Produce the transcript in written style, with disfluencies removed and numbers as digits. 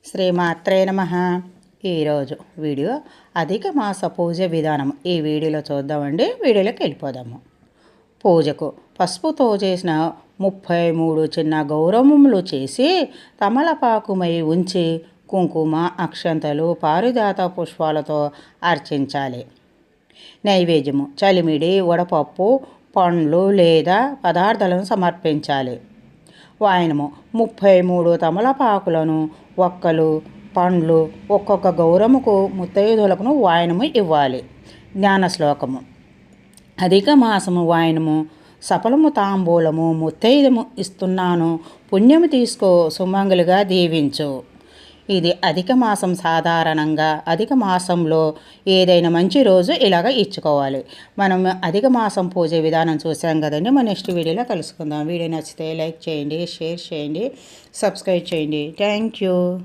శ్రీమాత్రే నమః. ఈరోజు వీడియో అధిక మాస పూజ విధానం ఈ వీడియోలో చూద్దామండి. వీడియోలోకి వెళ్ళిపోదాము. పూజకు పసుపుతో చేసిన 33 చిన్న గౌరవములు చేసి తమలపాకుమై ఉంచి కుంకుమ అక్షంతలు పారిజాత పుష్పాలతో అర్చించాలి. నైవేద్యము చలిమిడి వడపప్పు పండ్లు లేదా పదార్థాలను సమర్పించాలి. వాయనము 33 తమలపాకులను ఒక్కలు పండ్లు ఒక్కొక్క గౌరముకు ముత్తైదులకు వాయనము ఇవ్వాలి. జ్ఞాన శ్లోకము. అధిక మాసము వాయనము సఫలము తాంబూలము ముత్తైదము ఇస్తున్నాను, పుణ్యము తీసుకో, సుమంగలిగా దీవించు. ఇది అధిక మాసం. సాధారణంగా అధిక మాసంలో ఏదైనా మంచి రోజు ఇలాగ ఇచ్చుకోవాలి. మనం అధిక మాసం పూజ విధానం చూసాం కదండి. మన నెక్స్ట్ వీడియోలో కలుసుకుందాం. వీడియో నచ్చితే లైక్ చేయండి, షేర్ చేయండి, సబ్స్క్రైబ్ చేయండి. Thank you.